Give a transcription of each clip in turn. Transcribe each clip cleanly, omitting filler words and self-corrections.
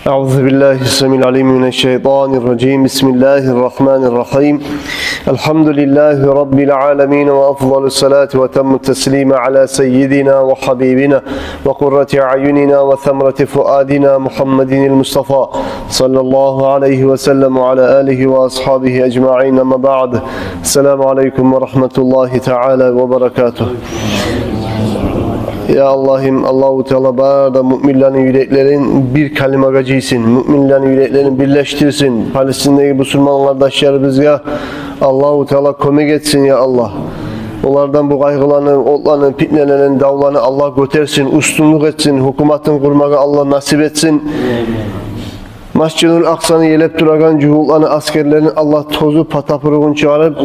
Euzubillahimineşşeytanirracim. Bismillahirrahmanirrahim. Elhamdülillahi Rabbil alemin ve afdalü salatu ve temmu teslime ala seyyidina ve habibina ve kurrati a'yunina ve themrati fuadina Muhammedinil Mustafa sallallahu aleyhi ve sellem ve ala alihi ve ashabihi ecma'in ama ba'd. Selamun aleyküm ve rahmetullahi teala ve berekatuhu. Ya Allah'ım, Allahu Teala bana müminlerin yüreklerin bir kalime gacıysın. Müminlerin yüreklerini birleştirsin. Palestin'deki Müslüman kardeşlerimize Allahu Teala kömek etsin ya Allah. Onlardan bu kaygılarını, otlarını, fitnelerini, davlarını Allah götürsün, üstünlük etsin, hükümetin kurmayı Allah nasip etsin. Mescid-ül Aksa'nı yelep duragan cuhullarını, askerlerini Allah tozu patapırığını çağırıp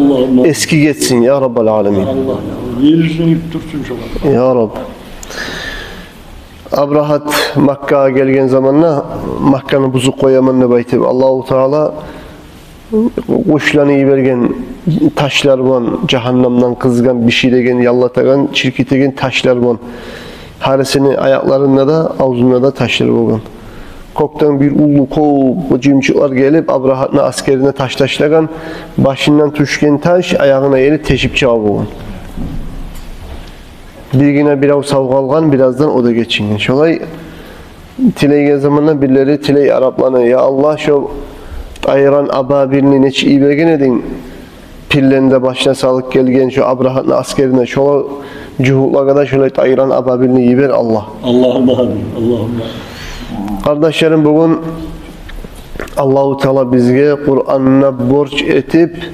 eski geçsin ya Rabbal Alemin. Ya Rab. Abrahat Makka'ya gelgen zamanla Makka'nın buzuk koyamanını baytib. Allahu Teala kuşlarını yibergen taşlar van, cehennemden kızgan bir şey degen, yallatagan, çirkitegen taşlar van. Haresini ayaklarında da, ağzında da taşlar van. Koktan bir ulu kov cimçiler gelip Abrahat'ın askerine taş taşlagan, başından tuşken taş ayağına gelip teşip çağı van. Birgine biraz savgalgan, birazdan o da geçingen. Şolay tileyge zamanla birileri tiley Araplarına ya Allah şu ayıran ababilini neçi iyi bergen edin, pillerinde başına sağlık gelgen şu Abrahat'ın askerine şola cuhutla kadar şöyle ayıran ababilini iyi ber Allah. Allah'ım Allah'ım. Kardeşlerim, bugün Allahu Teala bizge Kur'an'ına borç etip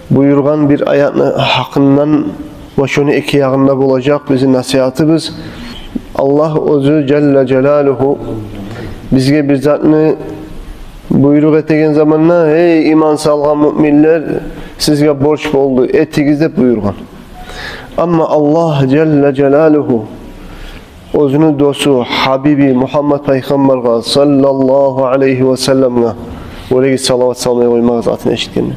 buyurgan bir ayetini hakkından ve şunu iki yağında bulacak bizim nasihatımız. Allah Ozu Celle Celaluhu bizge bir zatını buyruk ettiğin zamanla hey iman salgan müminler sizge borç oldu ettiğinizde buyurgan. Ama Allah Celle Celaluhu Ozunu dostu Habibi Muhammed Peygamber'e sallallahu aleyhi ve sellem'e oraya salavat salmaya koymak zatını eşitkenine.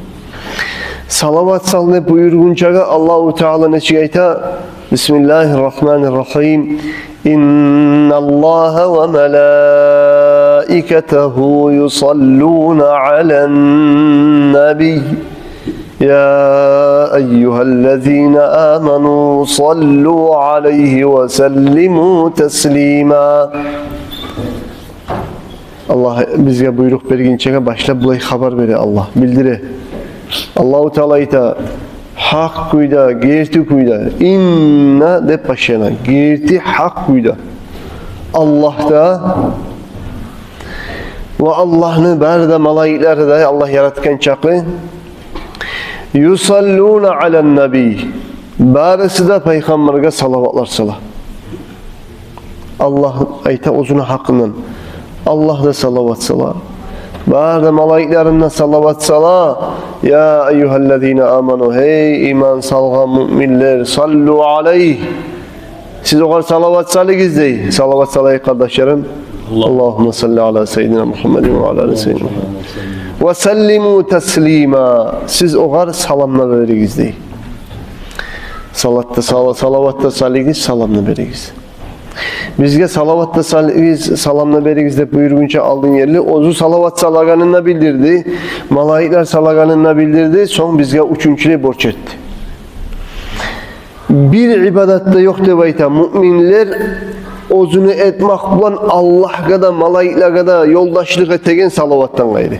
Salavat salını buyurguncaga Allahu Teala ne çiğayta? Bismillahirrahmanirrahim. İnnallaha ve melâiketehu yusallûne alen nebi. Ya eyyühellezîne âmenû sallû aleyhi ve sellimû teslîmâ. Allah bizge buyruk berginçege başla bulay haber veri Allah bildire. Allahu Teala ita hak kuyda, gerti kuyda, inna de paşana, gerti hak kuyda. Allah'ta ve Allah'ını berde malaikler de Allah yaratken çakı yusalluna alen nebi. Barisi de peygamberge salavatlar sala. Allah ayta uzuna hakkından Allah da salavat sala. Ba'da malaiklerine salavat sala. Ya eyyühellezine amanu hey iman salgan müminler sallu aleyh. Siz o kadar salavat salayız dey. Salavat salayı kardeşlerim. Allahümme salli ala seyyidina Muhammedin ve ala seyyidina ve sellimu teslima. Siz o kadar salamla veririz dey. Salavatta salayız, salamla veririz. Bizge salavatta salamla berigiz de buyurgunca aldığın yerli ozu salavat salaganına bildirdi. Malaikler salaganına bildirdi. Son bizge üçüncüle borç etti. Bir ibadatta yok debayta müminler ozunu etmek bulan Allah'a da malaikler'e da yoldaşlık etegen salavattan gayri.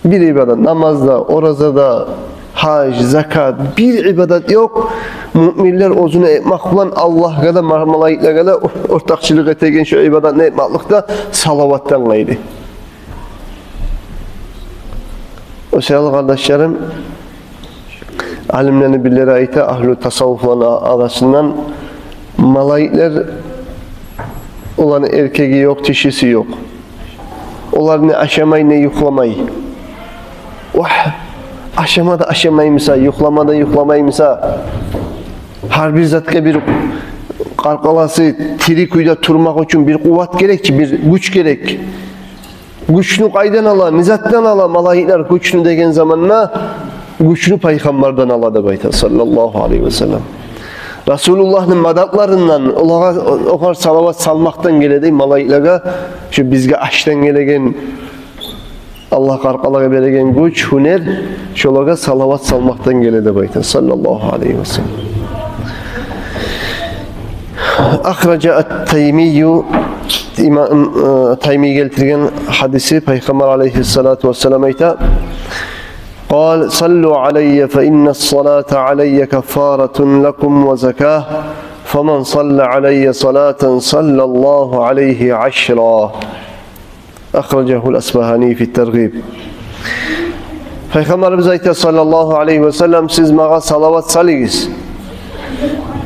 Bir ibadat namazda, orazada, hac, zakat bir ibadat yok. Müminler ozunu etmek bulan Allah'a da malaikler'e de ortakçılık etegen şu ibadat ne etmeklikte salavattan gayri. O sevgili kardeşlerim, alimlerini birileri ayta ahl-i tasavvufların arasından malaikler olan erkeği yok, dişisi yok. Onlar ne aşamayı ne yuklamayı. Aşamada aşamayı misa, yuklamada yuklamayı misa. Her bir zatka bir kalkalası tiri kuyda turmak için bir kuvvet gerek, bir güç gerek. Güçlü kaydan ala, nizattan ala malaikler güçlü degen zamanla güçlü peygamberden ala da bayta sallallahu aleyhi ve sellem. Rasulullah'ın madatlarından olar salavat salmaktan geledi malaiklara, şu bizge aştan gelegen Allah qarqalaga beregen güç, huner, şolaga salavat salmaktan geledi baytan sallallahu aleyhi ve sellem. Akhraca at-Taymiyyu, İmam Taymi geltirgen hadisi Peygamber aleyhissalatu vesselam ayta: "Qal sallu aleyye fe inne's-salate aleyye keffaretun lekum ve zekah. Femen salla aleyye salaten sallallahu aleyhi aşra." Akhracahu'l Asbahani fi't-Terghib. Peygamberimiz ayta sallallahu aleyhi ve sellem: "Siz mağa salavat salınız.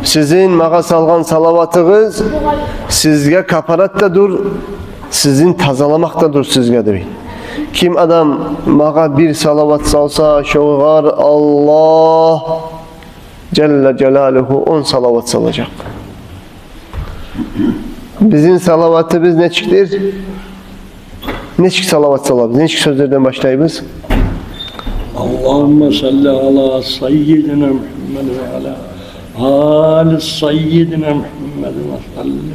Sizin mağa salgan salavatınız sizge kaparatdadır, sizin tazalamaktadır sizge" deyin. Kim adam mağa bir salavat salsa şoğar Allah Celle Celaluhu 10 salavat salacak. Bizim salavatımız ne çıktır? Ne çık salavat salabız? Ne çık sözlerden başlayımız? Allahümme salli ala seyyidina Muhammed ve ala Ali seyyidina Muhammed ve sallim.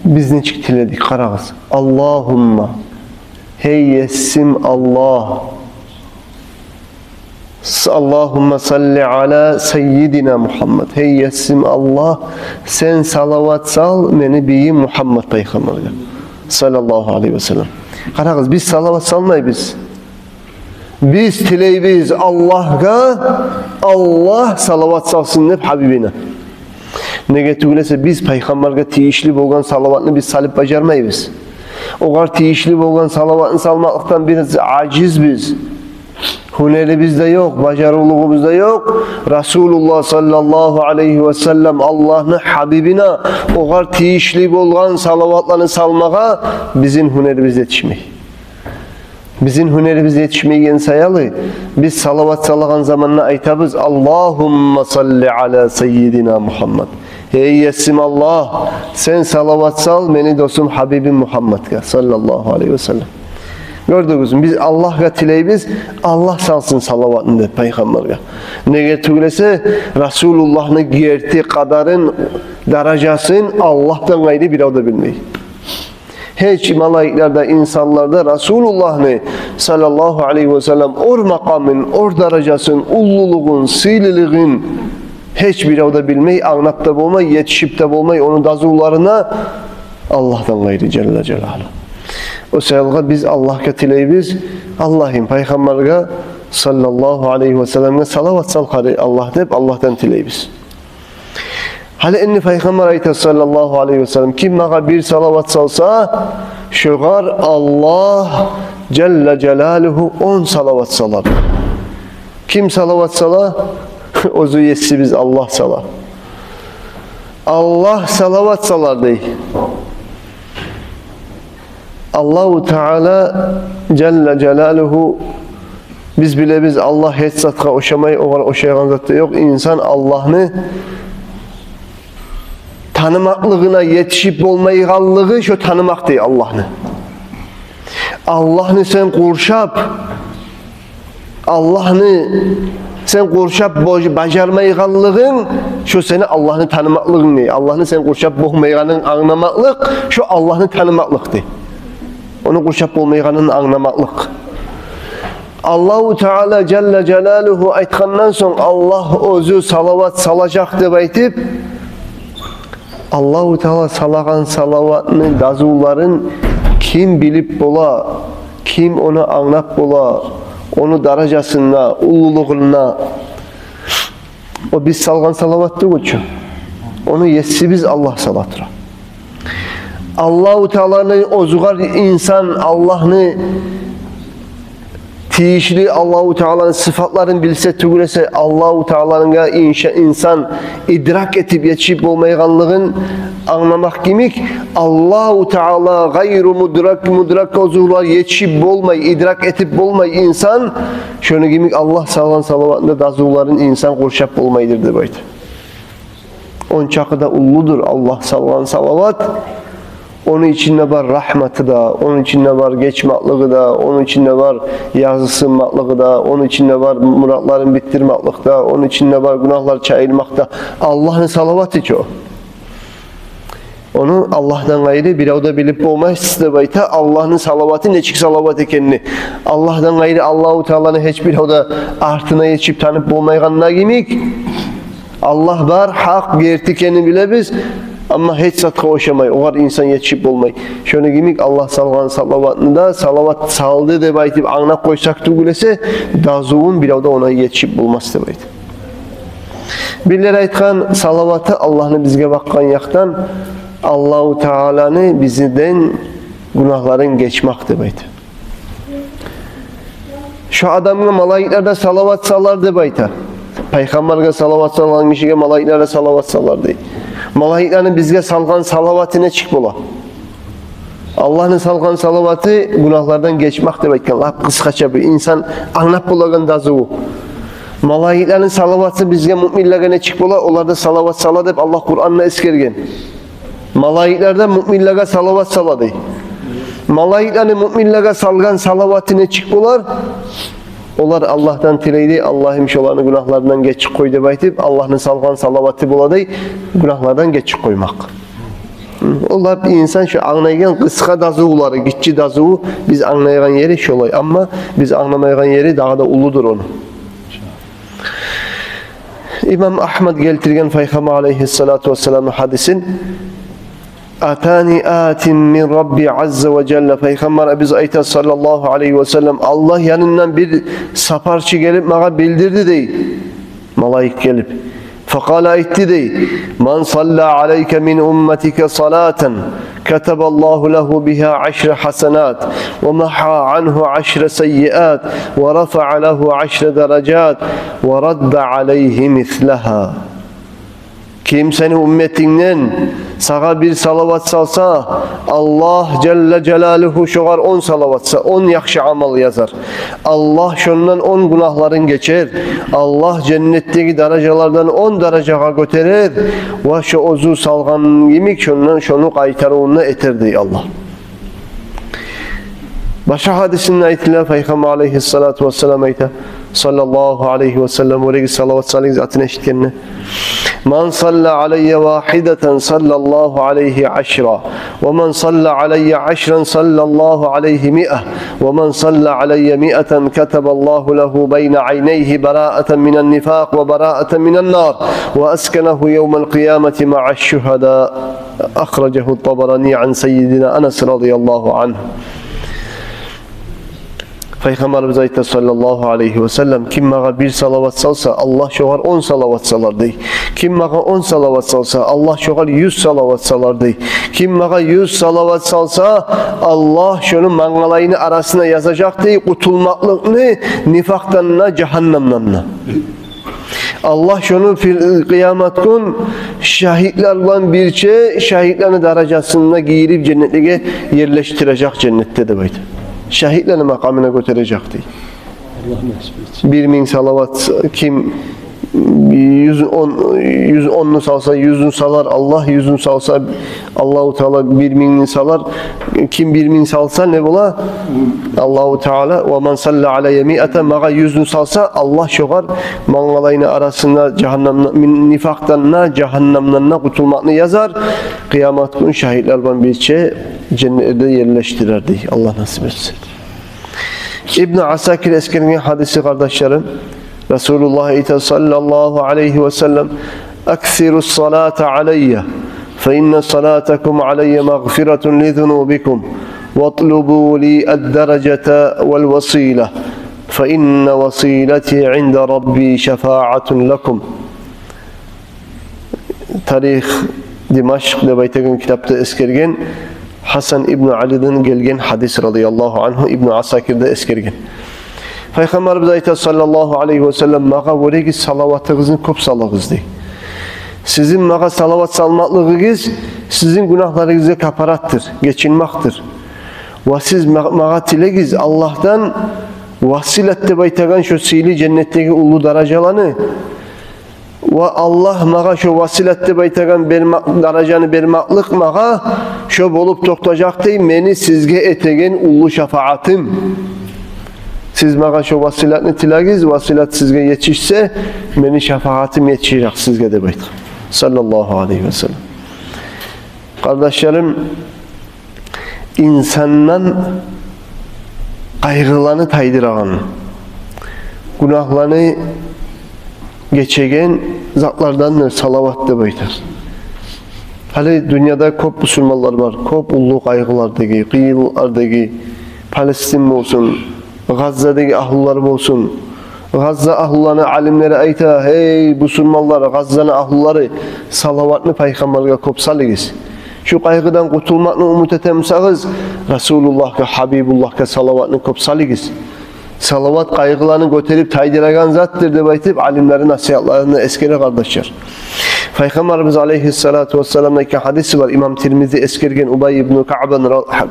Biz ne çık diledik? Karağız. Allahumma heyyesim Allah. Allahümme salli ala seyyidina Muhammed. Heyyesim Allah. Sen salavat sal meni biyim Muhammed Peygamber'e. Sallallahu aleyhi ve sellem. Karağız biz salavat salmay biz. Biz tileybiz Allah'a, Allah salavat salsın hep Habibine. Ne getirgilese biz Peygamber'e tiyişli bolgan salavatını biz salip bacarmayız. Oğar tiyişli bolgan salavatını salmaktan biraz aciz biz. Huneri bizde yok, bacarılığımız bizde yok. Resulullah sallallahu aleyhi ve sellem Allah'ın Habibine oğar tiyişli bolgan salavatlarını salmağa bizim hunerimiz yetişmeyi. Bizim hunerimiz yetişmeyen sayalı. Biz salavat salagan zamanına aytabız: Allahümme salli ala seyyidina Muhammed. Hey yesim Allah, sen salavat sal beni dostum Habibim Muhammed'e sallallahu aleyhi ve sellem. Gördünüz mü? Biz Allah'a tileybiz, Allah salsın salavatını Peygamber'e. Ne getirgilese Resulullah'ın giyerti kadarın derecesini Allah'tan gayrı bir avda bilmeyi. Hiç malayiklerde, insanlarda Resulullah'ın sallallahu aleyhi ve sellem or makamın, or derecesinin, ulluluğun, sililiğin hiçbir avda bilmeyi, anlap da bulmayı, yetişip de bulmayı, onun dazullarına Allah'tan gayrı Celle Celaluhu. O sayılga biz Allah'a tileybiz, Allah'ın Peygamber'e sallallahu aleyhi ve sellem'e salavat salkarı Allah deyip Allah'tan tileybiz. Hali inni Peygamber ayta sallallahu aleyhi ve sellem kim mağa bir salavat salsa şoğar Allah Celle Celaluhu 10 salavat salar. Kim salavat sala? Ozu yetsi biz Allah sala. Allah salavat salar dey. Allahu Teala Celle Celaluhu biz bile biz Allah hiç zatka oşamayı oşayan zatta yok. İnsan Allah'ını tanımaklığına yetişip olmayıgallığı şu tanımak değil Allah'ını. Allah'ını sen kurşap, Allah'ını sen kurşap bacarmayıgallığın şu seni Allah'ını tanımaklığın değil. Allah'ını sen kurşap boğmayıganın anlamaklık şu Allah'ını tanımaklık değil. Onu kurşap olmayıganın anlamaklık. Allahu Teala Celle Celaluhu aytkandan son Allah özü salavat salacak deyip aytip Allahu Teala salagan salavatını dazulların kim bilip bola, kim onu anlap bola, onu derecesine, ululuğuna o biz salgan salavatı uçun. Onu yetsi biz Allah salatıra. Allahu Teala'nın ozugar insan Allah'ını tiyişli Allahu Teala'nın sıfatlarını bilse tügülese Allahu Teala'nın insan idrak etip yetişip olmayanlığın anlamak kimik Allahu Teala gayru mudrak ozular yetişip olmay idrak etip olmay insan şunu kimik Allah salan salavatında dazulların insan kurşap olmayıdır de böyle. 10 çakıda ulludur Allah salan salavat Onun içinde var rahmeti da, onun içinde var geçmaklığı da, onun içinde var yazısınmaklığı da, onun içinde var muratların bittirmaklığı da, onun içinde var günahlar çayılmakta. Allah'ın salavatı çok. Onu Allah'tan gayrı bir o da bilip olmaz da bayta Allah'ın salavatı neçik salavat ekenini. Allah'tan gayrı Allahu Teala'nın hiçbir o da artına yetişip tanıp olmayganına gimik. Allah var, hak gertikeni bile biz ama hiç satka oşamay. O var insan yetişip olmay. Şöyle gimik Allah salgan salavatını da salavat saldı de baytip anlak koysak tugulese dazuğun bir o da ona yetişip olmaz da bayt. Birileri aytkan salavatı Allah'ını bizge bakkan yaktan Allah-u Teala'nı bizden günahların geçmakta bayta. Şu adamga malaiklarda salavat salardı bayta. Peygamberge salavat salan kişiye malaiklarda salavat salardı. Malaiklerin bizge salgan salavatı ne çık bola? Allah'ın salgan salavatı günahlardan geçmakta bayta. Lap kıskaça bir insan anlap bulagan dazuğu. Malaiklerin salavatı bizge müminlerge ne çık bola? Onlarda salavat salar deyip Allah Kur'an'la eskergen. Malaiklerden müminlere salavat saladı. Malaiklerin müminlere salgan salavatı ne çıktılar? Onlar Allah'tan tileydi. Allah'ım şolarını günahlarından geçik koydu baytip Allah'ın salgan salavatı buladı. Günahlardan geçik koymak. Onlar bir insan şu anlayan kıska dazuğuları, gitçi dazuğu biz anlayan yeri şolay ama biz anlamayan yeri daha da uludur onu. İmam Ahmed geltirgen Peygamber aleyhissalatu vesselam'ın hadisin Atani atin min Rabbi azze ve celle Peygamber biz ayta sallallahu aleyhi ve sellem Allah yanından bir saparçı gelip bana bildirdi dey. Malaik gelip fakala etti dey. Man salla aleyke min ummetike salaten kataballahu lehu biha 10 hasenat ve maha anhu 10 seyyiat ve rafa'a lehu 10 derecat ve radda aleyhi mislaha. Kim senin ümmetinden sağa bir salavat salsa Allah Celle Celaluhu şoğar 10 salavatsa 10 yakşı amal yazar. Allah şundan 10 günahların geçer. Allah cennetteki derecelerden 10 dereceye götürür. Ve şu ozu salgan yemik şundan şunu kaytarığına eterdi Allah. Başka hadisinde ayetiyle Peygamber aleyhissalatu vesselam ayeti sallallahu aleyhi ve sellem oraya salavat salih zatine eşitkenine Man salla aleyye vahideten sallallahu aleyhi 10 ve men salla aleyye 10 sallallahu aleyhi 100 ve men salla aleyye 100 kataballahu lehu beyne ayneyhi bara'aten minen nifak ve bara'aten minen nar ve eskenehu yevmel kıyameti ma'aş şuhada akhracehu tabarani an seyyidina Enes radıyallahu anh. Peygamberimiz ayette sallallahu aleyhi ve sellem kim bana bir salavat salsa Allah şoğar 10 salavat salardı. Kim bana 10 salavat salsa Allah şoğar 100 salavat salardı. Kim bana 100 salavat salsa Allah şunun mangalayını arasına yazacaktı. Kutulmaklığını nifaktanına cehennemdanına. Allah şunu kıyamet gün şahitlerle birçe şahitlerin derecesine giyirip cennetlige yerleştirecek cennette de baydı. Şahitlerini makamına götürecekti. Allah nasip etsin. 1000 salavat kim 110'nu salsa 100'ünü salar Allah 100'ünü salsa Allahu Teala 1000'ini salar kim 1000 salsa ne bola Allahu Teala ve men salla aleyye 100 maga 100'ünü salsa Allah şoğar mangalayını arasında cehennem nifaktan cehennemden kurtulmakını yazar kıyamet günü şahitlerden birçe cennette yerleştirirdi. Allah nasip etsin. İbn Asakir eskerinin hadisi kardeşlerim Resulullah sallallahu aleyhi ve sellem "Aksirus salata aleyye fe inne salatakum aleyye mağfiretun li zunubikum وَاطْلُبُوا لِي الدَّرَجَةَ وَالْوَصِيلَةَ فَإِنَّ وَصِيلَتِي عِنْدَ رَبِّي شَفَاعَةٌ لَكُمْ." Tarih Dimaşk'da Baytegin kitapta eskergen Hasan İbn Ali'den gelgen hadis radıyallahu anhu İbn Asakir'de eskergen. Peygamberimiz ayet sallallahu aleyhi ve sellem mağa voregi salavatınızın köp salağızdı. Sizin mağa salavat salmaklığınız sizin günahlarınıza kaparattır, geçinmaktır. Ve siz mağa tilegiz Allah'tan vasilette baytagan şu sili cennetteki ulu derecelanı ve Allah mağa şu vasiletde baytagan darajanı bermaklık mağa şu bolup toktacak dey meni sizge etegen ulu şafaatim. Siz mağa şu vasiletini tilagiz, vasilet sizge yetişse meni şafaatim yetişecek sizge de baytı. Sallallahu aleyhi ve sellem. Kardeşlerim, insandan kaygılarını taydıran, günahlarını geçegen zatlardan salavat da baytar. Hali dünyada kop Müslümanlar var, kop ullu kaygılardaki, kıyılardaki, Palestin olsun, Gazze'deki ahullar olsun. Gazze ahullarına alimlere ayta, hey Müslümanlar, Gazze'nin ahulları salavatını peygamberge kopsalıgız. Şu kaygıdan kurtulmakını umut etemsağız, Resulullah'a, Habibullah'a salavatını kopsalıgız. Salavat kaygılarını götürüp taydıragan zattır de baytip alimlerin nasihatlarını eskere kardeşler. Peygamberimiz aleyhissalatu vesselam'daki hadisi var. İmam Tirmizi eskergen Ubay ibn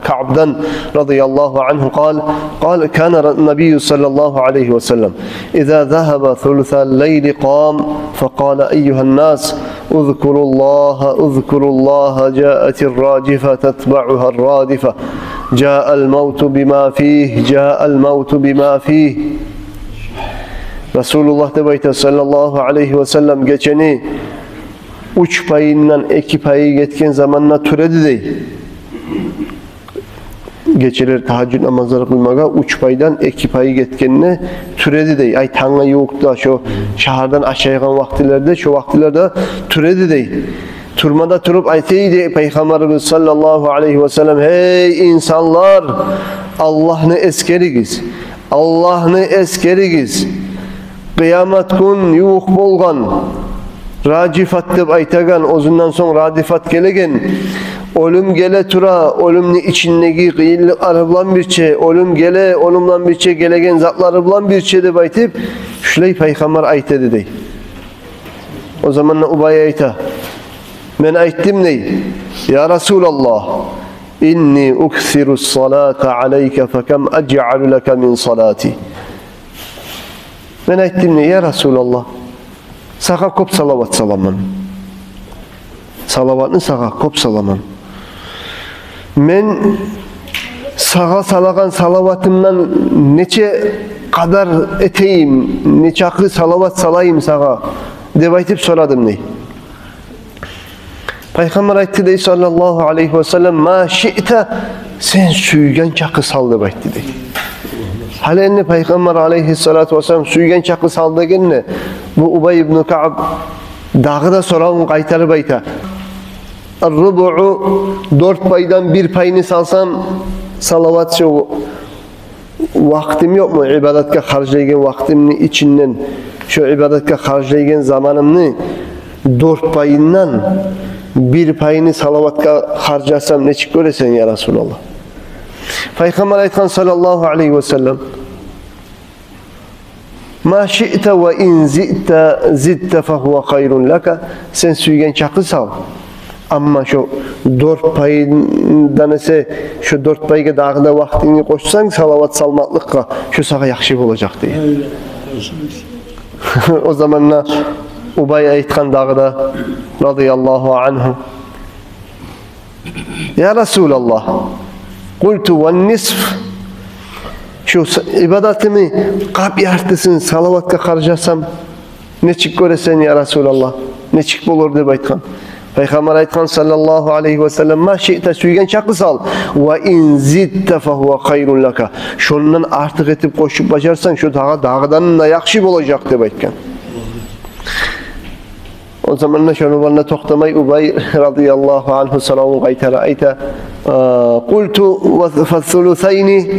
Ka'b'dan radıyallahu anhu قال كان النبي صلى الله عليه وسلم إذا ذهب ثلث الليل قام فقال أيها الناس اذكروا الله جاءت الراجفة تتبعها الرادفة جاء الموت بما فيه Resulullah da bayta sallallahu aleyhi ve sellem geçeni uç payından iki payı getken zamanla türedi dey. Geçirir tahajjud namazları kılmaga uç paydan iki payı getkenine türedi dey. Ay tanga yoğukta şu şahardan aşağıyan vaktilerde şu vaktilerde türedi dey. Turmada turup ayteydi Peygamberimiz sallallahu aleyhi ve sellem hey insanlar Allah'ını eskerigiz. Allah'ını eskerigiz. Kıyamet gün yuğuk bolgan racifat deb aytagan ozundan soň radifat gelegen ölüm gele tura ölümni içindeki kıyıllıkları bilan birçe ölüm gele onundan birçe gelegen zatları bilan birçe deb aytıp şulay Peygamber aytedi dey. O zaman Ubay ayta men aytdim ney? Ya Resulallah inni uksiru salata aleyke fekam ec'alu leke min salati. Men aytdim ney ya Resulallah? Sağa kop salavat salamam. Salavatını sağa kop salamam. Men sağa salagan salavatımdan neçe kadar eteyim, neçe akı salavat salayım sağa deb aytıp soradım ney? Peygamber aytdı dey sallallahu aleyhi ve sellem ma şi'te sen suygan çakı sal deb aytdı dey. Hali enne Peygamber aleyhissalatu vesselam suygan çakı sal degenne bu Ubay ibn Ka'b dağıda sorağın qaytarıp ayta. Ar-rubu'u 4 paydan bir payını salsam salavat şu vaktim yok mu? İbadetka harcaygen vaktimni içinden şu ibadetka harcaygen zamanımni 4 payından bir payını salavatka harcasam ne çık göresen ya Resulallah. Peygamber aytkan sallallahu aleyhi ve sellem ma şi'te ve in zidte fehuve hayrun laka sen suygen çakı sal. Ama şu 4 payından ise şu 4 payga dağında vaktini koşsan salavat salmaklıkka şu sağa yakşı olacak diye. O zamanla Ubay aytkan dağda radıyallahu anhu ya Resulallah kultu ve nisf şu ibadetimi kap yartısın salavatka harcasam ne çık göresen ya Resulallah ne çık bulur deb aytkan. Peygamber aytkan sallallahu aleyhi ve sellem ma şi'te suygen çakı sal ve in zidte fehuve hayrun laka şundan artık etip koşup başarsan şu dağdan da yakşı olacak deb aytkan. O zamanla şunu bana toktamay Ubay radıyallahu anhu salamı qaytara ayta kultu ve thuluthayni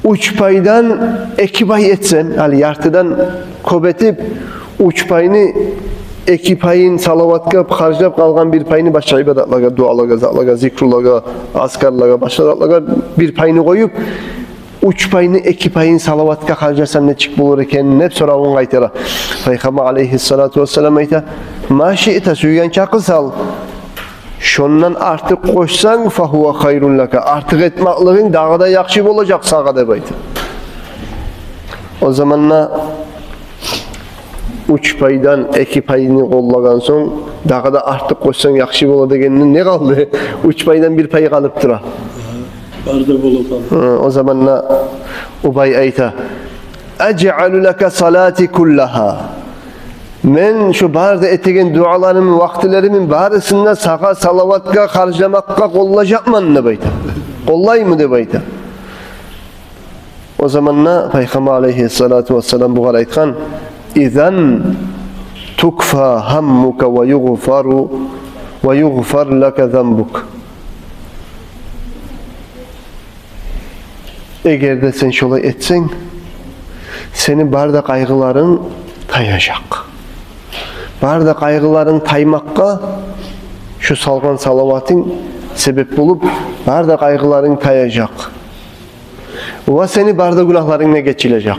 3 paydan 2 pay etsen yani yartıdan kobetip 3 payını 2 payın salavatka harcap kalgan bir payını başka ibadetlerga, dualarga, zatlarga, zikrullarga, askarlarga, başka zatlarga bir payını koyup 3 payını 2 payın salavatka harcasan ne çık bulur eken hep sorağın qaytara. Peygamber aleyhissalatu vesselam ayta ma şi'te suygan çakı sal şondan artık koşsan fehuve hayrun laka artık etmaklığın dağda yakşı olacak sağa deb aytı. O zamanla 3 paydan 2 payını kollagan soň dağı da artyk koşsaň ýakşy bolar degenine ne kaldı? 3 paydan 1 payı kalıp tura. Barda bulup O zamanla Ubay ayta: "Ec'alu laka salati kullaha." Men şu barda etegen dualarımın, vaktilerimin barısında sağa salavatka harcamakka kollajapman ne bayta. Kollay mı de bayta. O zamanla Peygamber aleyhissalatu vesselam bu aytkan: "İzen tukfa hammuka ve yughfar laka zambuk." Eğer de sen şolay etsen, senin barda kaygıların tayacak. Barda kaygıların taymakka şu salgan salavatın sebep bulup barda kaygıların tayacak. Ve seni barda günahlarına geçilecek.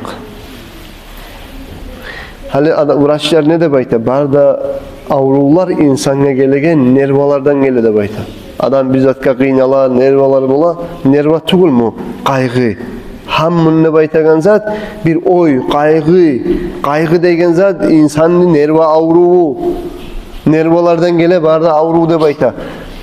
Hali uğraşlar ne de bayta? Barda avrular insana gelegen nervalardan gele de bayta. Adam bizatka kıynala, nervalar bola, nerva tugul mu? Kaygı. Hammun ne baytagan zat bir oy, kaygı degen zat insanın nerva avruğu. Nervalardan gele barda avruğu de bayta.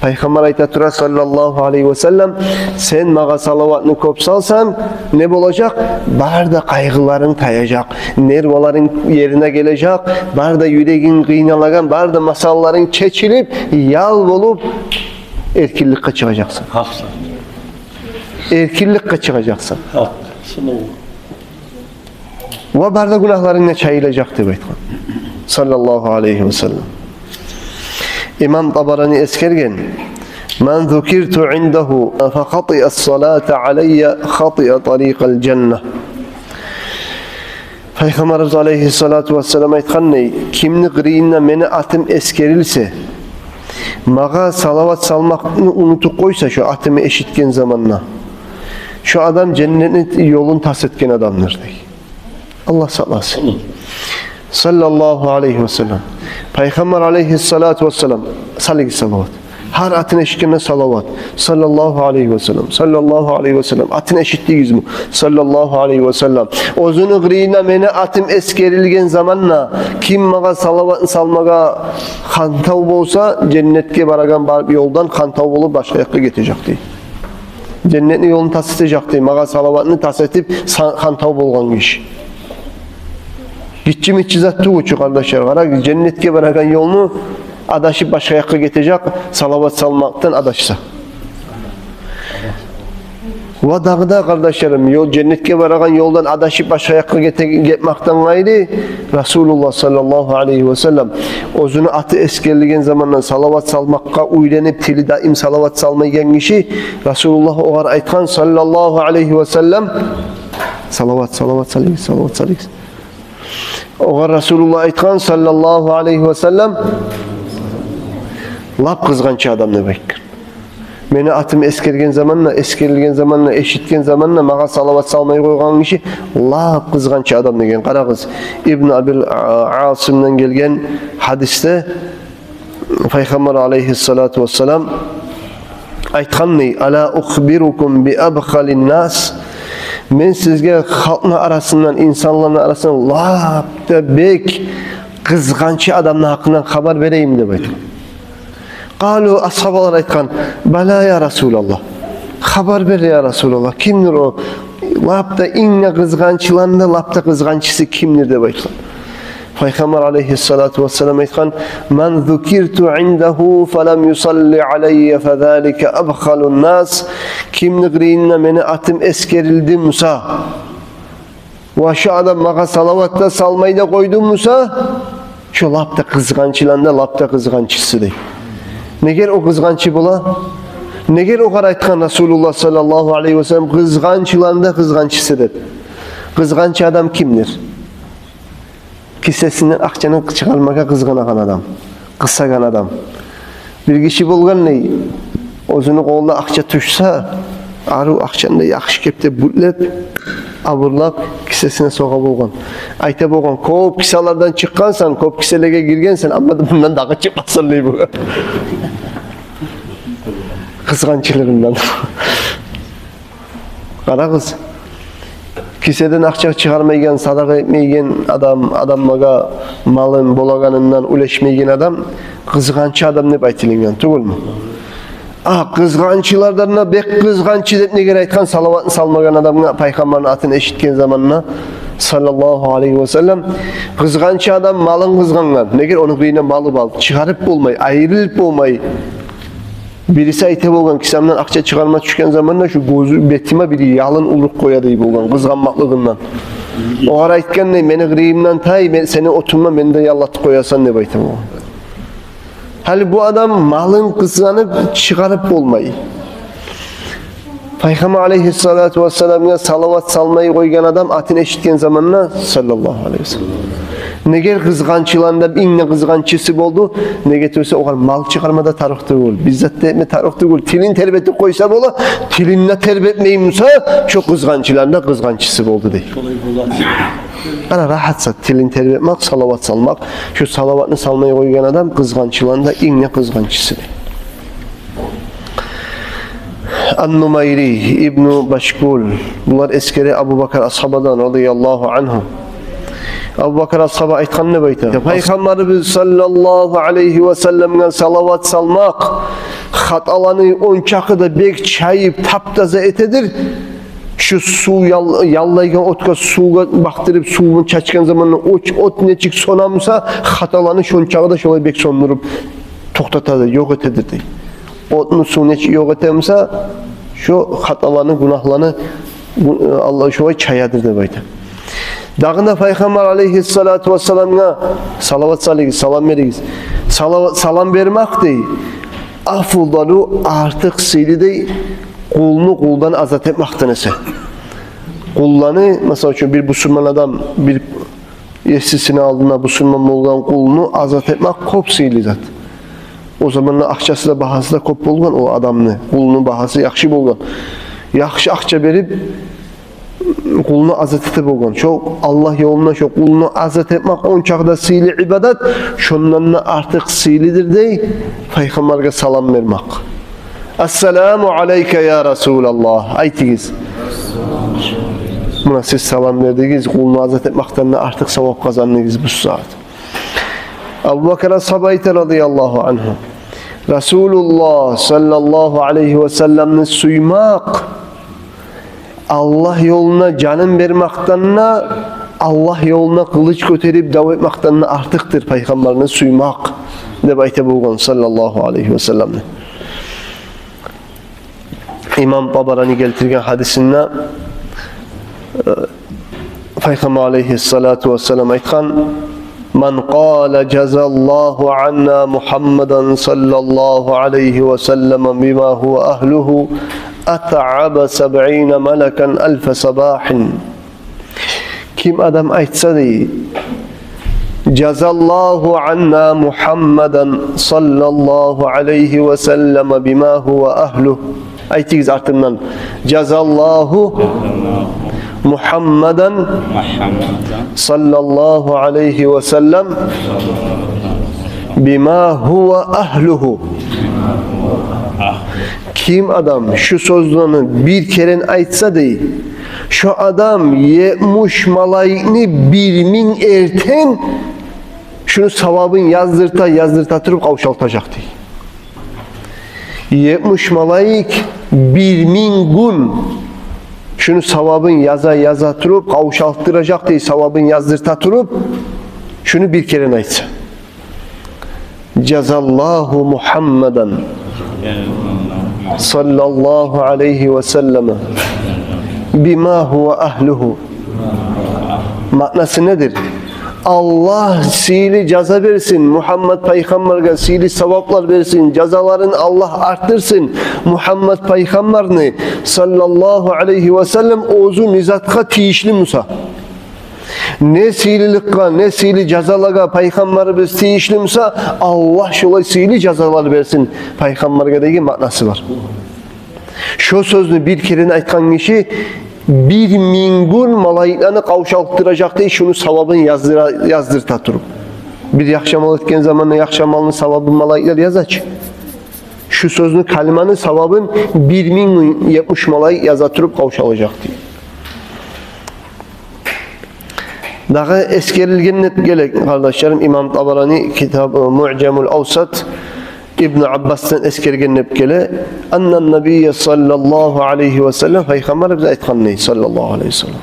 Peygamber aytatura sallallahu aleyhi ve sellem sen mağa salavatını köp salsan ne olacak? Barda kaygıların tayacak, nervaların yerine gelecek, barda yüreğin kıynalagan, barda masalların çeçilip yal bolup erkillikka çıkacaksın. Haksın. Erkillikka çıkacaksın. Haksın o. Ve barda günahlarınla çayılacak diye aytkan. Sallallahu aleyhi ve sellem. İmam Tabarani eskergen: "Men zukirtu indahu fa khati'a as-salata alayya khati'a tariqal cennah." Peygamberimiz aleyhissalatu vesselam aytkanny, kimni gırıyınna meni atım eskerilse, mağa salavat salmakını unutup koysa şu atımı eşitken zamanla, şu adam cennetin yolunu tas etken adamdır dey. Allah saklasın. Sallallahu aleyhi ve sellem. Peygamber aleyhissalatu vesselam sallallahu salavat. Her atın eşitkenine salavat. Sallallahu aleyhi ve sellem. Sallallahu aleyhi ve sellem. Atın eşitliyiz mi? Sallallahu aleyhi ve sellem. Ozunu gırıyına meni atım eskerilgen zamanla kim mağa salavat salmaga kantav bolsa cennetke baragan yoldan kantav bolup başka yakka getecek dey. Cennetin yolunu tas edecek dey. Mağa salavatını tas edip kantav bolgan kişi. Gitçi mitçi zat tuğuçu kardeşler var. Cennetke bırakan yolunu adaşıp başka yakka getecek, salavat salmaktan adaşsa. Ve dağda kardeşlerim, cennetke bırakan yoldan adaşıp başka yakka getmekten gayrı Resulullah sallallahu aleyhi ve sellem ozunu atı eskerligen zamanla salavat salmakka uylenip tili daim salavat salmayan kişi Resulullah o var aytkan sallallahu aleyhi ve sellem salavat salayız. Oğa Resulullah aytkan sallallahu aleyhi ve sellem lap kızgançı adam ne bekler. Meni atım eskergen zamanla, eşitken zamanla mağa salavat salmayı koygan kişi lap kızgançı adam degen. Kara kız İbn Abil Asım'dan gelgen hadiste Peygamber aleyhissalatu vesselam aytkanni ala ukhbirukum bi abkhalin nas. Men sizge halkın arasından, insanların arasından lapta bek kızgançı adamın hakkından haber vereyim de baytım. Kalu ashabalar aytkan, bala ya Resulallah. Haber ver ya Resulallah. Kimdir o? Lapta inne kızgançılarında lapta kızgançısı kimdir de baytım. Peygamber aleyhissalatu vesselam aytkan, "Men zukirtu indahu falam yusalli aleyye fezalike abkhalun nas." Kimni gırıyınla meni atım eskerildi Musa. Ve şu adam mağa salavatta salmayı da koydu Musa. Şu lapta kızgançılanda lapta kızgançısı dey. Neger o kızgançı bula? Neger o kadar aytkan Resulullah sallallahu aleyhi ve sellem kızgançılanda kızgançısı dedi. Kızgançı adam kimdir? Kisesinden akçanı çıkarmaka kızganakan adam. Kısagan adam. Bir kişi bulgan ne? Ozunu koluna akça tuşsa arı akçanı da yakış kepte butlep abırlap kisesine soğa bulgan. Ayta bulgan. Kop kisalardan çıkkansan, kop kiselege girgensen amma da bundan dağı çıkmasın ne bu? Kızgançılığından. Kara kız. Kiseden akça çıkarmaygen, sadaka etmeygen adam, adammaga malın bolaganından uleşmeygen adam, kızgançı adam ne baytilingan, tugul mu? Kızgançılardan bek kızgançı dep neger aytkan salavatını salmagan adamga paygambarın atını eşitken zamanına sallallahu aleyhi ve sellem kızgançı adam malın kızgangan. Neger onun birine malı bal çıkarıp bulmay, ayrılıp bulmay. Birisi aytep bolgan kisamdan akça çıkarma düşken zamanında şu gözü betime biri yalın uluk koyadı bolgan kızganmaklığından. O ara aytkan ne meni gırıyımdan tay seni oturma beni de yallatı koyasan ne baytım o. Hali bu adam malın kızganıp çıkarıp olmayı. Peygamber aleyhissalatu vesselam'a salavat salmayı koygan adam atını eşitken zamanına sallallahu aleyhi ve sellem. Neger kızgançılarında inne kızgançısı oldu. Ne getirse o kadar mal çıkarmada tarıktı ol. Bizzat de tarıktı ol. Tilin terbiyeti koysa bola, tilinle terbiyetmeyimse çok kızgançılarında kızgançısı oldu değil. Ana rahatsa tilin terbiyetmek, salavat salmak. Şu salavatını salmaya koygan adam kızgançılarında inne kızgançısı değil. An-Numayri İbn Başkul. Bunlar eskeri Abu Bakar ashabadan radıyallahu anhu. Abu Bakar ashaba aytkan ne bayta? Peygamberimiz sallallahu aleyhi ve sellem'e salavat salmak, hatalanı onçakı da bek çayıp taptaza etedir. Şu su yallaygan otka suga baktırıp suyun çaçkan zamanında ot neçik sonamsa hatalanı şonçağı da şolay bek sondurup toktatadı, yok etedir dey. Otun su neçik yok etemse şu hatalanı, günahlanı Allah şolay çayadır de bayta. Dağında Peygamber aleyhissalatu vesselam'a salavat salıyız, salam veriyiz. Salam vermek değil. Afuldalı artık sili değil. Kulunu kuldan azat etmekten ise. Kullanı, mesela bir Müslüman adam bir yesisini aldığında Müslüman olan kulunu azat etmek kop sili zat. O zaman akçası da bahası da kop olgan o adamını. Kulunun bahası yakşı olgan. Yakşı akça verip kulunu azat etip olgan. Çok Allah yoluna çok kulunu azat etmek on çağda sili ibadet. Şundan artık silidir dey. Peygamber'e salam vermek. Esselamu aleyke ya Resulallah. Aytiniz. Buna siz salam verdiniz. Kulunu azat etmekten artık sevap kazandınız bu saat. Abu Bakr as-Sabayte radıyallahu anhu. Resulullah sallallahu aleyhi ve sellem'ni suymak, Allah yoluna canım vermekten Allah yoluna kılıç götürüp davet etmekten artıktır Peygamberini suymak. De bayte bulgan sallallahu aleyhi ve sellem. İmam Tabarani geltirgen hadisinde Peygamber aleyhissalatu vesselam aytkan "Men qala cezallahu anna Muhammeden sallallahu aleyhi ve sellem bima huve ahluhu at'aba 70 meleken elfe sabahin." Kim adam aytsa dey cezallahu anna Muhammeden sallallahu aleyhi ve sellem bima huve ahluhu. Aytınız artığından cezallahu Muhammeden sallallahu aleyhi ve sellem bima huve ahluhu. Kim adam şu sözlerini bir kere aytsa değil, şu adam 70 malaikni 1000 erten şunu savabın yazdırta durup kavuşaltacak değil. 70 malaik 1000 gün şunu savabın yaza durup kavuşaltıracak değil, savabın yazdırta durup şunu bir kere aytsa. Cezallahu Muhammeden sallallahu aleyhi ve sellem bima huve ahluhu. Manası nedir? Allah sili ceza versin, Muhammed Peygamber'e sili sevaplar versin, cezaların Allah arttırsın. Muhammed Peygamber'ni sallallahu aleyhi ve sellem ozu nizatka tiyişli Musa. Ne sililikka, ne sili cezalara Peygamber'e tiyişli Musa, Allah şolay sili cezalar versin Peygamber'e degi manası var. Şu sözünü bir kere aytkan kişi 1000 gün malaiklerini kavuşaltıracak diye şunu savabın yazdırta durup. Bir yakşamal etken zamanla yakşamalının savabın malaikler yazaç. Şu sözünü kalimanın savabın 1000 gün 70 malaik yazatırıp kavuşalacak diye. Dağı eskerilgen gelek kardeşlerim İmam Tabarani kitabı Mu'cemul Avsat İbn Abbas'tan eskergen gele annen Nebiyye sallallahu aleyhi ve sellem Peygamber bize aytqanni sallallahu aleyhi ve sellem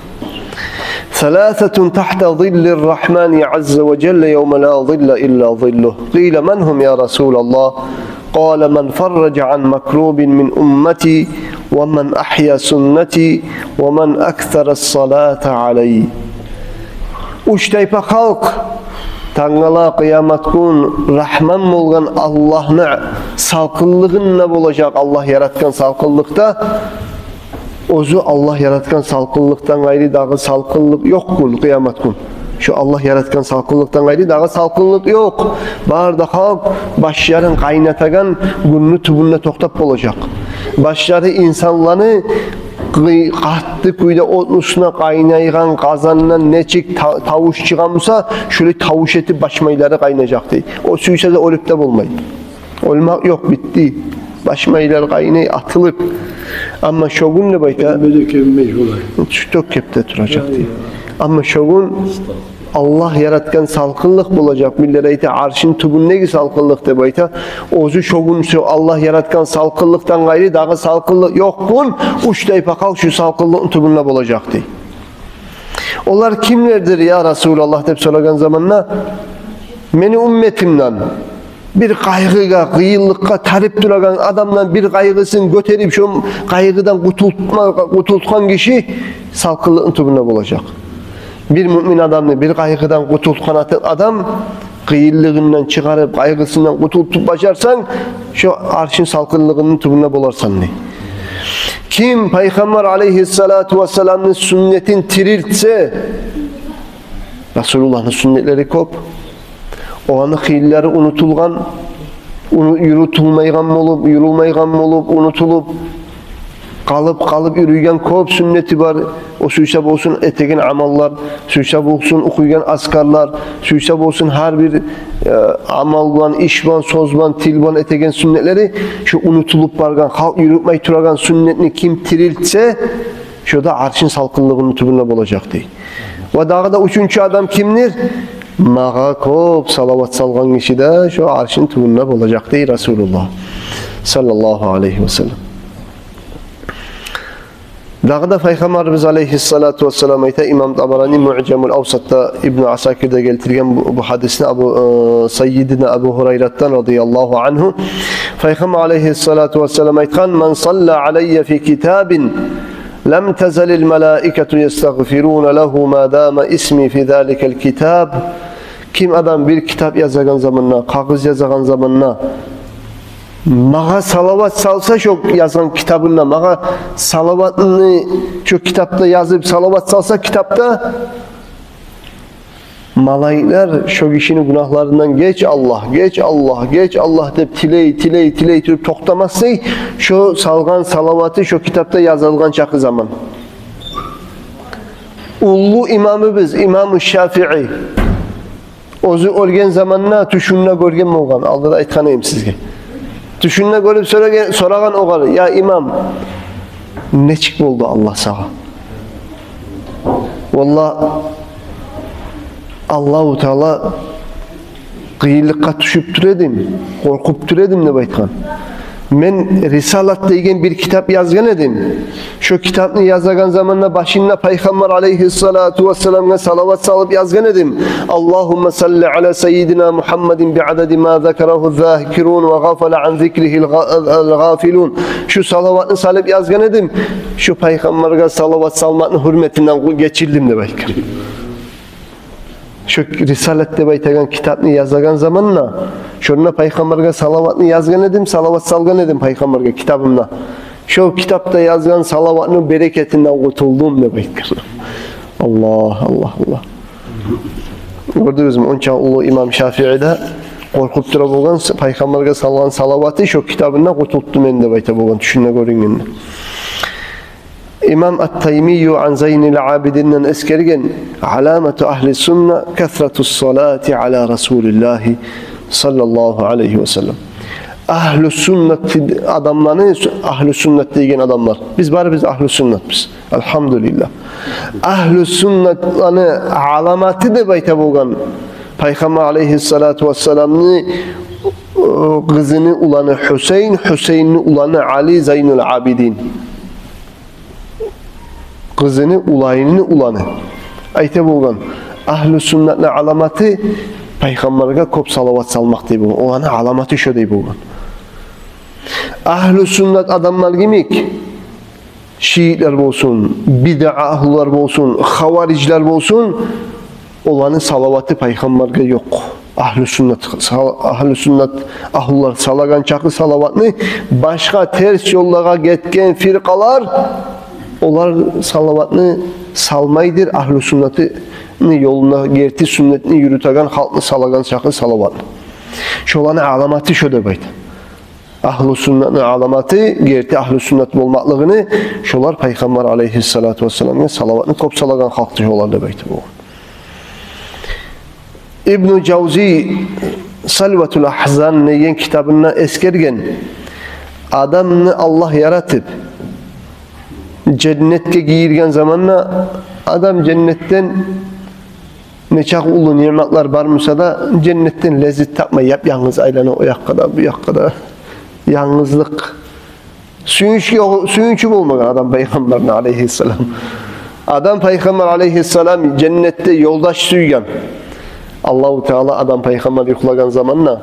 ثلاثة تحت ظل الرحمن عز وجل يوم لا ظل إلا ظله قيل من هم يا رسول الله قال من فرج عن مكروب من أمتي ومن أحيا سنتي ومن أكثر الصلاة علي Üç tayfa halk Tangala kıyamet gün Rahman olgan Allah'ın salkınlığın ne olacak? Allah yaratkan salkınlıkta ozu Allah yaratkan salkınlıktan gayrı dağı salkınlık yok gün kıyamet gün. Şu Allah yaratkan salkınlıktan gayrı dağı salkınlık yok. Barda halk başların kaynatagan gününü tübünle toktap olacak. Başları insanları qatlı kuyda otun üstüne kaynaygan kazandan neçik tavuş çıkamsa şöyle tavuş eti başmayları kaynayacaktı. O suysa da ölüp de bulmayın. Olmak yok, bitti. Başmaylar kaynay atılıp ama şogun ne bayta çok kepte duracaktı. Ama şogun Allah yaratkan salkınlık bulacak. Millere arşın tübün ne ki salkınlık de bayta. Ozu şogun Allah yaratkan salkınlıktan gayrı dağı salkınlık yok kun. Uç tayfa kalk şu salkınlığın tübünle bulacaktı. Onlar kimlerdir ya Resulallah deyip soragan zamanla meni ümmetimden bir kaygıga, kıyıllıkka tarip duragan adamdan bir kaygısını götürüp şu kaygıdan kutultkan kişi salkınlığın tübünle bulacak. Bir mümin adamını bir kaygıdan kutultkan adam kıyıllığından çıkarıp kaygısından kutultup başarsan şu arşın salkınlığının tübünle bularsan ne? Kim Peygamber aleyhissalatu vesselam'ın sünnetin tiriltse Resulullah'ın sünnetleri kop o anı kıyılları unutulgan yürütülmeygan olup yürülmeygan olup unutulup kalıp yürüyen kop sünneti var. O süysab olsun etegen amallar, süysab olsun okuygan askarlar, süysab olsun her bir amallan, işban, sozban, tilban etegen sünnetleri şu unutulup bargan, halk yürütmey turagan sünnetini kim tiriltse şurada arşın salkınlığının tübünle bulacaktı. Ve daha da üçüncü adam kimdir? Mağa kop salavat salgan kişi de şu arşın tübünle bulacaktı Resulullah sallallahu aleyhi ve sellem. Dağda Peygamberimiz aleyhissalatu vesselam ayta İmam Tabarani Mu'cemul Avsat'ta İbn Asakir'de getirgen bu hadisini Seyyidina Ebu Hureyre'den radıyallahu anhu Peygamber aleyhissalatu vesselam aytkan men salla aleyye fi kitabin lem tezelil melaiketu yestagfirun lehu ma dama ismi fi zalikel kitab kim adam bir kitap yazagan zamanla kağız yazagan zamanla mağa salavat salsa şu yazan kitabında mağa salavatını şu kitapta yazıp salavat salsa kitapta malaylar şu kişinin günahlarından geç Allah deyip tiley türüp toktamazsa şu salgan salavatı şu kitapta yazılgan çakı zaman ullu imamımız İmam-ı Şafii ozu olgen zamanına tüşünle görgen mi olgan aldıda aytkanayım sizge düşünle görüp soragan oğarı ya imam ne çık oldu Allah sağa vallahi Allahu Teala kıyılıkka düşüp düredim korkup düredim ne baytkan men Risalat degen bir kitap yazgan edim şu kitapni yazagan zamanla başına Peygamber aleyhissalatu vesselam'a salavat salıp yazgan edim Allahümme salli ala seyyidina Muhammedin bi'adedi ma zekerahu zâhikirun ve gafala an zikrihil gafilun şu salavatını salıp yazgan edim şu Peygamber'e salavat salmatını hürmetinden geçirdim de belki şu Risalet'te baytagan kitapni yazagan zamanla şununla Peygamber'e salavatını yazgan edim, salavat salgan edim Peygamber'e kitabımda. Şu kitapta yazgan salavatının bereketinden kurtuldum demektir. Allah. Gördünüz mü? Onca ulu İmam Şafii'de korkup dura bolgan Peygamber'e salgan salavatı şu kitabından kurtuldum ende bayta bolgan düşünne görüngende. İmam At-Taymiyyu an Zeynil Abidin'den eskergen alametu ahli sünne kesretus salati ala Resulillahi sallallahu aleyhi ve sellem. Ahl-i sünnet adamlarını, ahl-i sünnet deyen adamlar. Biz ahl-i sünnetmiz. Elhamdülillah. Ahl-i sünnetlerini alamatı da bayta bolgan Peygamber aleyhissalatu vesselam'ını kızını ulanı Hüseyin, Hüseyin'ni ulanı Ali Zeynül Abidin. Kızını ulanı. Ayta bolgan ahl-i sünnetin alamatı Peygamber'e kop salavat salmak deyip bolgan. Olanın alamatı şö deyip bolgan. Ahl-i sünnet adamlar kimik? Şiitler olsun, bid'a ahlular olsun, havariciler olsun, olanın salavatı Peygamber'e yok. Ahl-i sünnet ahlular salagan çakı salavatını başka ters yollara getken firkalar onlar salavatını salmaydır. Ahl-i sünnetini yoluna gerti sünnetini yürütegen halkını salagan çakı salavatını. Şolanın alamatı şöyle baydı. Ahl-i sünnetin alamatı gerti ahl-i sünnet olmaklığını şolar Peygamber aleyhissalatu vesselam'ın salavatını kop salagan halkçı şolarla baydı bu. İbn-i Cavzi Salvetul Ahzan neyen kitabına eskergen adamını Allah yaratıp cennetke giyirgen zamanla adam cennetten neçak ulu nimetler varmışsa da cennetten lezzet tapmayı yap yalnız aylana o yak kadar bu yak kadar yalnızlık suyunçu olmayan adam Peygamber aleyhisselam. Adam Peygamber aleyhisselam cennette yoldaş suygan. Allahu Teala adam Peygamber yuklagan zamanla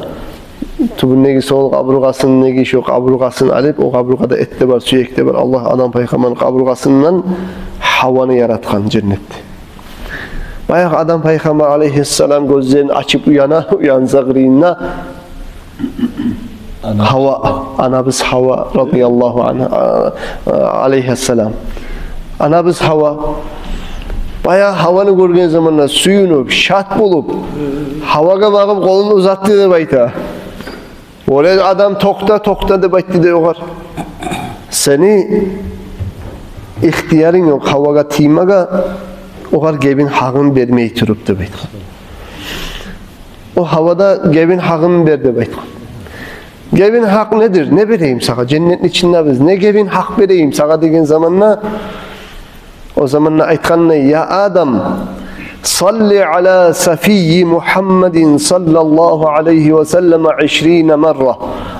tubun negisi ol kaburgasının negisi yok kaburgasını alıp o kaburgada et de var süyek de var. Allah adam Peygamber'in kaburgasından havanı yaratkan cennette. Bayağı adam Peygamber aleyhisselam gözlerini açıp uyansa gırıyına Hava, anabız Hava radıyallahu anha aleyhisselam. Anabız Hava bayağı havanı görgen zamanla suyunu şat bulup havaga bakıp kolunu uzattı da bayta. Oraya adam tokta da baytı da yoğar. Seni ihtiyarın yok havaga timaga oğar gebin hağın vermeyi turup da bayta. O havada gebin hağın verdi bayta. Gebin hak nedir? Ne vereyim sana? Cennetin içinde biz. Ne gebin hak vereyim sana degen zamanla o zamanla aytkanına ya Adam salli ala safiyyi Muhammedin sallallahu aleyhi ve sellem 20 marra.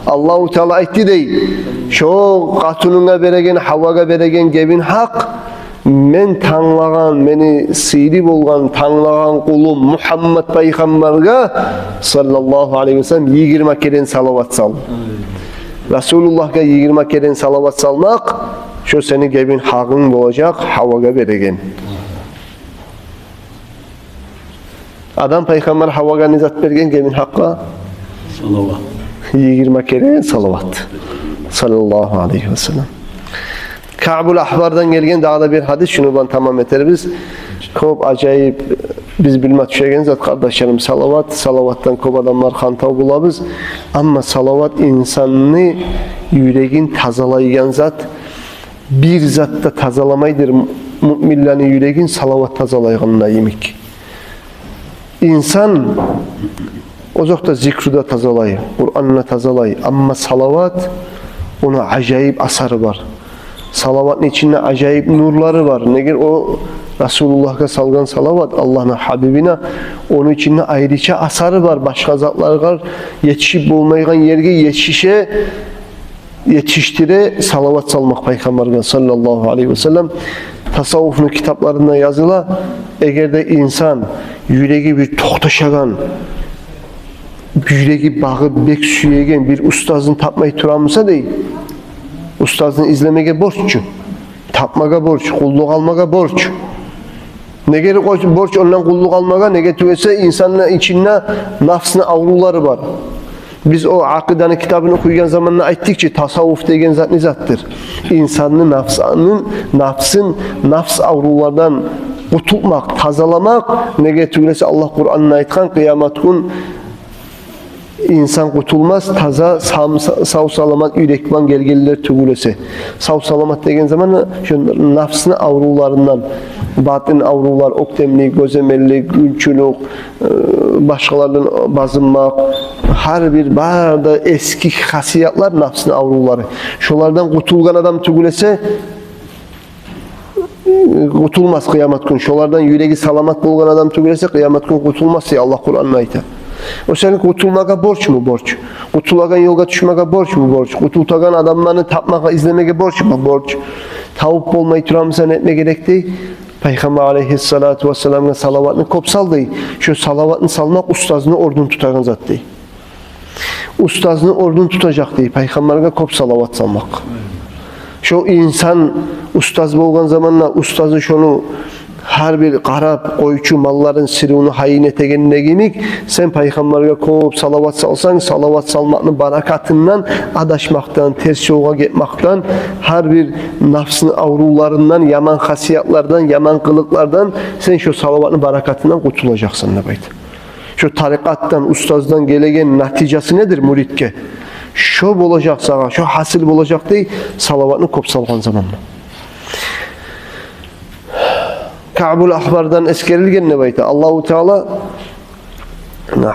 Allahu Teala aytti dey. Şu katununa beregen, havaga beregen gebin hak men tanlagan, beni siri bolgan, tanlagan kulum Muhammed Peygamber'e sallallahu aleyhi ve sellem 20 kere salavat sal. Resulullah'a 20 kere salavat salmak şu seni gebin hakkın olacak havaga beregen. Adam Peygamber havaga nizat bergen gebin hakka salavat. 20 kere salavat. Sallallahu aleyhi ve sellem. Ka'bul Ahbar'dan gelgen daha da bir hadis şunu ben tamam eteriz. Çok acayip biz bilmez düşegen zat kardeşlerim salavattan kop adamlar kantav bulabız. Ama salavat insanını yüreğin tazalayan zat bir zatta tazalamaydır. Müminlerin yüreğin salavat tazalayanına yemek. İnsan ocakta zikruda tazalayı, Kur'an'la tazalayı ama salavat ona acayip asarı var. Salavatın içinde acayip nurları var. Nedir o Resulullah'a salgan salavat Allah'ın Habibine onun içinde ayrıca asarı var. Başka zatlar var. Yetişip olmayan yerge yetiştire salavat salmak Peygamber'e sallallahu aleyhi ve sellem tasavvufun kitaplarında yazıla eğer de insan yüreği bir tohtaşagan yüreği bağı bek süyegen bir ustazın tapmayı turamısa değil. Ustazını izlemeye borççu. Tapmaga borç, kulluk almaga borç. Ne gerek borç ondan kulluk almaga ne getirse insanın içinde nafsına avruları var. Biz o akidanın kitabını okuyacağın zamanla ayttıkça tasavvuf degen zat ne zattır? İnsanın nafs avrulardan kurtulmak, tazalamak ne getirse Allah Kur'an'ın aytkan kıyamet gün insan kutulmaz, taza, sağ salamat yürekman gelgeliler tügülese. Sağ salamat degen zaman şu nafsını avrularından, batın avrular, oktemlik, gözemellik, gülçülük, başkalarının bazınmak, her bir barda eski hasiyatlar nafsını avruları. Şolardan kutulgan adam tügülese kutulmaz kıyamet gün. Şolardan yüreği salamat bolgan adam tügülese kıyamet gün kutulmaz diye Allah Kur'an'da ayta. O senin kutulmağa borç mu borç? Kutulagan yolga düşmeye borç mu borç? Kutultagan adamlarını tapmağa, izlemeye borç mu borç? Tavuk olmayı turamısan etme gerek değil. Peygamber aleyhissalatu vesselam'ın salavatını kopsal değil. Şu salavatını salmak ustazını ordun tutagan zat değil. Ustazını ordun tutacak değil. Peygamber'e kop salavat salmak. Şu insan ustaz bolgan zamanla ustazı şunu her bir qarab koyucu malların sirrini hayin etegenine gemik sen Peygamber'e kop salavat salsan salavat salmakның barakatından adaşmaktan, ters yolga gitmekten her bir nafsının avrularından, yaman hasiyatlardan, yaman kılıklardan sen şu salavatның barakatından kurtulacaksın ne bayt. Şu tarikattan, ustazdan gelegen neticesi nedir muridke? Şu olacak sana, şu hasil olacak değil, salavatını kop salgan zamanla. Ka'bul Ahbar'dan eskerilgen ne bayta? Allahu Teala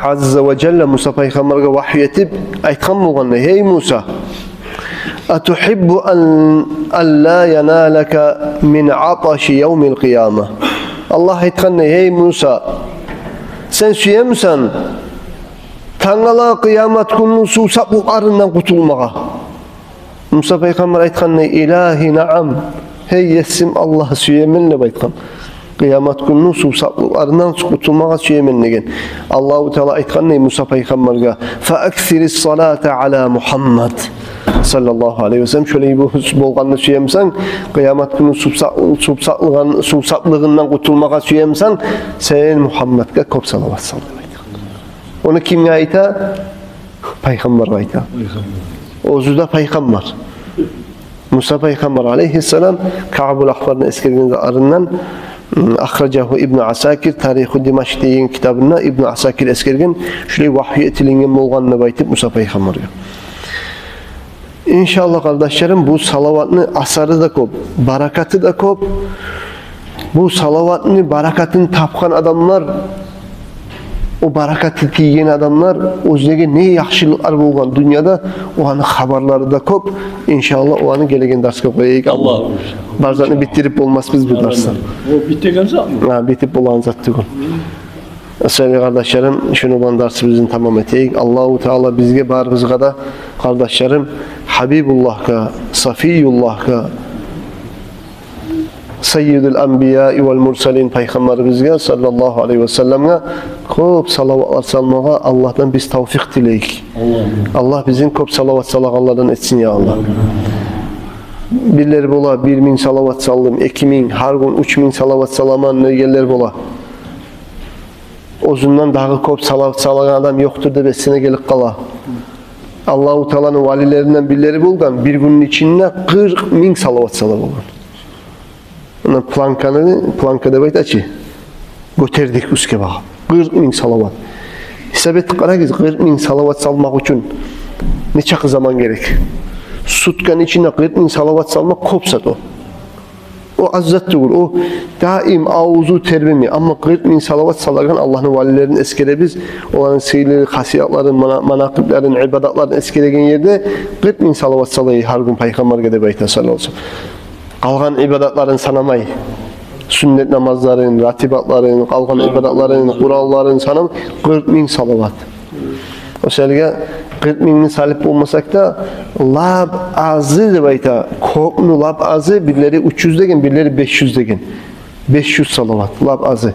Azze ve Celle Musa Peygamber'e vahiy etip aytgan bolgan hey Musa atuhibbu an la yanalaka min atashi yawmil qiyamah. Allah aytgan hey Musa sen süyemsen tangala kıyamet günü su saplıklarından kurtulmağa. Musa Peygamber aytgan ilahi na'am hey yesim Allah süyemenle baytgan. Kıyamet günü su saplıklarından kurtulmağa süyemenlegen. Allahu Teala aytgan Musa Peygamber'e fa'aksiris salata ala Muhammed sallallahu aleyhi ve sellem şöyle bu bolganını süyemsen kıyamet günü su saplığından kurtulmağa süyemsen sen Muhammed'e kop salavat sal. Onu kimge ayta? Peygamber ayta. Ozuda Peygamber. Musa Peygamber aleyhisselam Ka'bul Ahbar'ın eskergen arından Akhracahu İbn Asakir Tarih-i Dimaşk deyen kitabında İbn Asakir eskergen şöyle vahiy etilingen bolganını baytip Musa Peygamber'e. İnşallah kardeşlerim bu salavatını asarı da kop, barakatı da kop. Bu salavatını, barakatını tapkan adamlar o barakatı tiyen adamlar özlege ne yaxşılıklar bolgan dünyada o anı haberleri da kop. İnşallah o anı gelegen derske koyayık. Allah barzatını bitirip olmaz biz bu dersten. O bittiğin zat mı? Ha, bitip bolan zat tügün. Sevgili kardeşlerim, şunu olan dersimizin tamam eteyik. Allahu Teala bizge barımızga da kardeşlerim Habibullah'a, Safiyullah'a, Seyyidül Enbiya vel Mursalin Peygamberimizge sallallahu aleyhi ve sellem'e kop salavatlar salmağa Allah'tan biz tavfik dileyik. Allah bizim kop salavat salağanlardan etsin ya Allah. Birleri bola 1000 salavat saldım, 2000, her gün 3000 salavat salaman negeller bola. Ozundan daha kop salavat salağan adam yoktur da besine gelip kala. Allahu Teala'nın valilerinden birleri bulgan bir günün içinde 40.000 salavat salav olgan. Ona plankada bayt açı. Göterdik üske bağa. 40.000 salavat. Hesap ettik qaragız 40.000 salavat salmak için neçe zaman gerek? Sutkan içinde 40.000 salavat salmak kopsat o. O azzat değil. O daim ağuzu terbimi. Ama 40.000 salavat salarken Allah'ın valilerinin eskere biz olan seyirleri, hasiyatların, manakıpların, ibadatların eskeregen yerde 40.000 salavat salayı her gün Peygamber'e de bayta sallallahu aleyhi ve sellem. Kalgan ibadatların sanamay. Sünnet namazların, ratibatların, kalgan ibadatların, kuralların sanam 40.000 salavat. O selge 40.000'ni salip olmasak da lab azı de bayta kopnu lab azı birleri 300 degen birleri 500 degen 500 salavat lab azı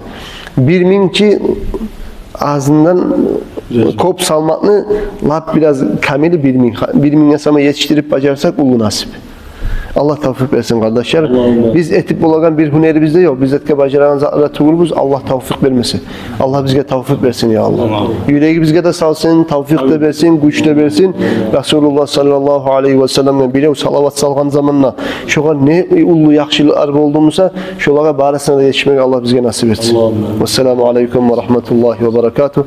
1.000 ki ağzından kop salmakını lab biraz kamili 1.000 yasama yetiştirip bacarsak ulu nasip. Allah tavfik versin kardeşler. Biz etip bulagan bir hüneri bizde yok. Biz etke bacaran zatlara tuğulubuz. Allah tavfik vermesin. Allah bizge tavfik versin ya Allah. Yüreği bizge de salsın, tavfik de versin, güç de versin. Resulullah sallallahu aleyhi ve sellem'le bile salavat salgan zamanla şoğa ne ulu yaxşılıklar olduğumuzsa şoğa barasına da yetişmek Allah bizge nasip etsin. Vesselamu aleyküm ve rahmetullahi ve berekatuhu.